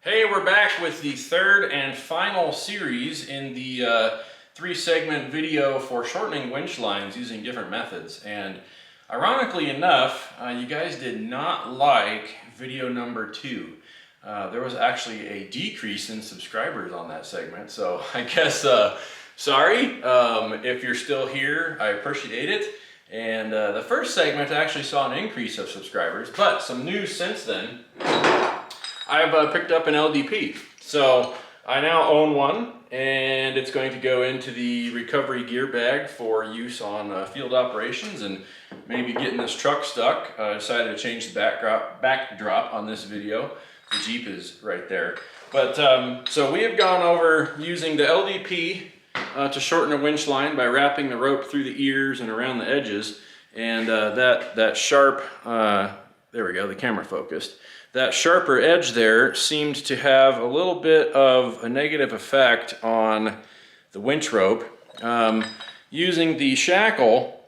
Hey, we're back with the third and final series in the three-segment video for shortening winch lines using different methods. And ironically enough, you guys did not like video number 2. There was actually a decrease in subscribers on that segment, so I guess sorry if you're still here. I appreciate it. And the first segment actually saw an increase of subscribers, but some news since then. I've picked up an LDP. So I now own one, and it's going to go into the recovery gear bag for use on field operations and maybe getting this truck stuck. I decided to change the backdrop on this video. The Jeep is right there. But so we have gone over using the LDP to shorten a winch line by wrapping the rope through the ears and around the edges. And that sharp, there we go, the camera focused. That sharper edge there seemed to have a little bit of a negative effect on the winch rope. Using the shackle,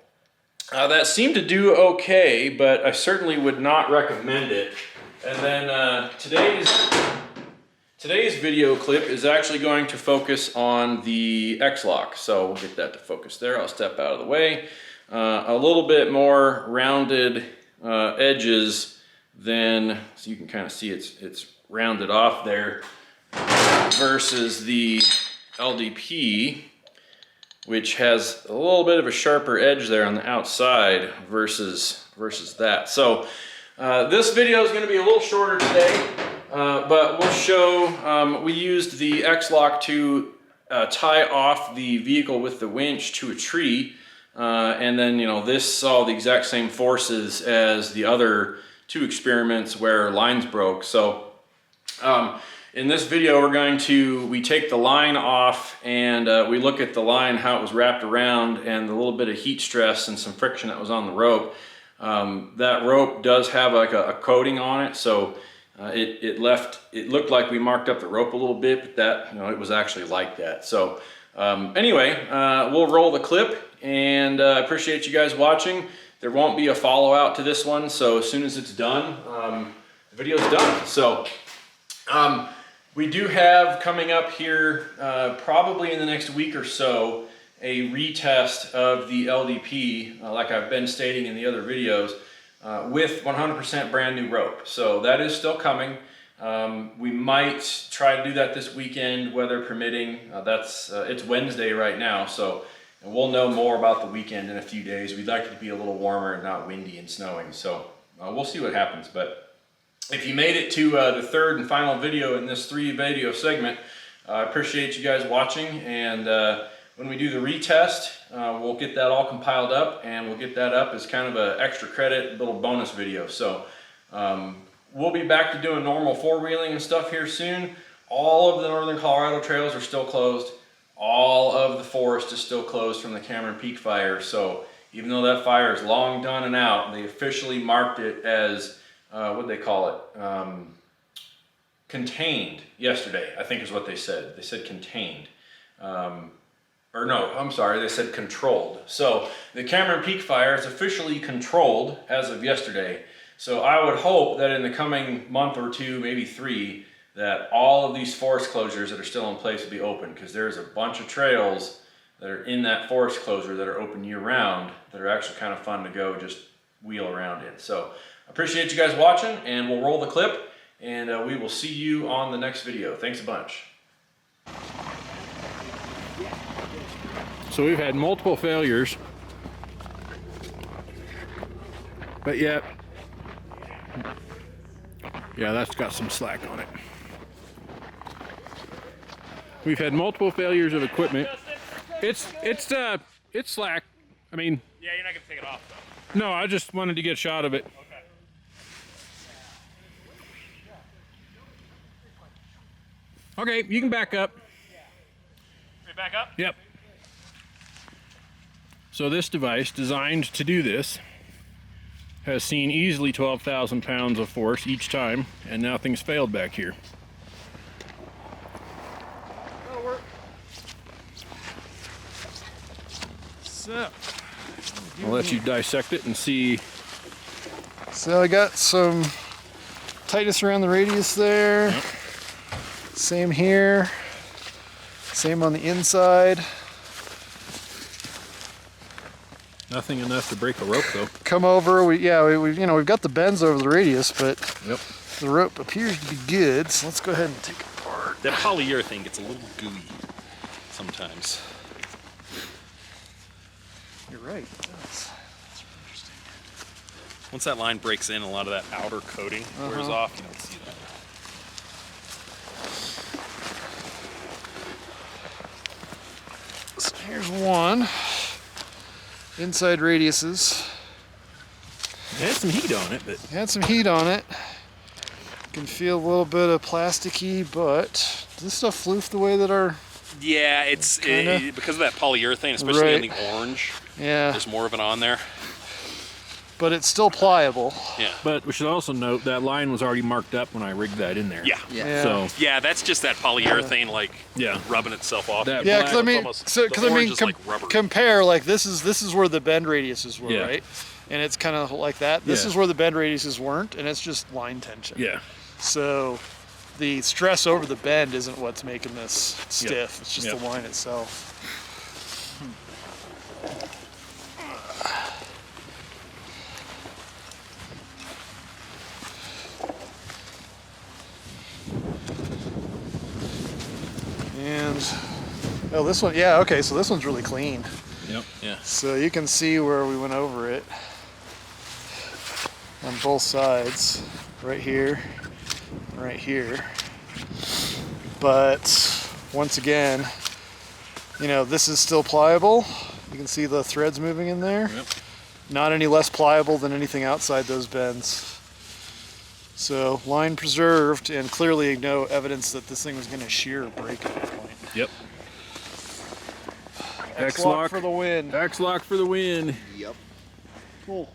that seemed to do okay, but I certainly would not recommend it. And then today's video clip is actually going to focus on the X-Lock. So we'll get that to focus there. I'll step out of the way. A little bit more rounded edges, then so you can kind of see it's rounded off there versus the LDP, which has a little bit of a sharper edge there on the outside versus that. So this video is going to be a little shorter today, but we'll show we used the X-Lock to tie off the vehicle with the winch to a tree, and then this saw the exact same forces as the other 2 experiments where lines broke. So in this video we take the line off and we look at the line, how it was wrapped around, and the little bit of heat stress and some friction that was on the rope. That rope does have like a coating on it, so it looked like we marked up the rope a little bit, but that it was actually like that. So anyway, we'll roll the clip, and appreciate you guys watching. There won't be a follow out to this one, so as soon as it's done, the video's done. So we do have coming up here, probably in the next week or so, a retest of the LDP, like I've been stating in the other videos, with 100% brand new rope. So that is still coming. We might try to do that this weekend, weather permitting. It's Wednesday right now, so and we'll know more about the weekend in a few days. We'd like it to be a little warmer and not windy and snowing, so we'll see what happens. But if you made it to the third and final video in this 3-video segment, I appreciate you guys watching, and when we do the retest, we'll get that all compiled up, and we'll get that up as kind of an extra credit little bonus video. So we'll be back to doing normal 4-wheeling and stuff here soon. All of the northern Colorado trails are still closed. All of the forest is still closed from the Cameron Peak fire. So even though that fire is long done and out, they officially marked it as, what do they call it? Contained yesterday, I think is what they said. They said contained. Or no, I'm sorry, they said controlled. So the Cameron Peak fire is officially controlled as of yesterday. So I would hope that in the coming month or 2, maybe 3, that all of these forest closures that are still in place will be open, because there's a bunch of trails that are in that forest closure that are open year-round that are actually kind of fun to go just wheel around in. So I appreciate you guys watching, and we'll roll the clip, and we will see you on the next video. Thanks a bunch. So we've had multiple failures, but yeah, that's got some slack on it. We've had multiple failures of equipment. It's slack. I mean, yeah, you're not gonna take it off though. No, I just wanted to get a shot of it. Okay, you can back up. Back up? Yep. So this device, designed to do this, has seen easily 12,000 pounds of force each time, and nothing's failed back here. That'll work. So, I'll let you dissect it and see. So I got some tightness around the radius there. Yep. Same here. Same on the inside. Nothing enough to break a rope though. Come over. We you know, we've got the bends over the radius, but Yep. the rope appears to be good. So let's go ahead and take it apart. That polyurethane gets a little gooey sometimes. You're right. It does. Once that line breaks in, a lot of that outer coating wears off. You don't see that. So here's one. Inside radiuses. It had some heat on it, but Had some heat on it. Can feel a little bit of plasticky, but does this stuff floof the way that our... Yeah, it's Kinda. because of that polyurethane, especially on Right. the orange. Yeah, There's more of it on there. but it's still pliable. Yeah. we should also note that line was already marked up when I rigged that in there. Yeah. Yeah. So Yeah, that's just that polyurethane like yeah. rubbing itself off. That Yeah, black- because I mean, almost- so the because I orange mean, is like rubber. compare like this is where the bend radiuses were, Yeah. right? And it's kind of like that. This Yeah. is where the bend radiuses weren't, and it's just line tension. Yeah. So the stress over the bend isn't what's making this stiff. Yep. It's just Yep. the line itself. And oh, this one, yeah, okay, so this one's really clean. Yep. Yeah. So you can see where we went over it on both sides, right here, right here. But once again, you know, this is still pliable. You can see the threads moving in there. Yep. Not any less pliable than anything outside those bends. So line preserved, and clearly no evidence that this thing was going to shear or break at any point. Yep. X-Lock for the win. X-Lock for the win. Yep. Cool.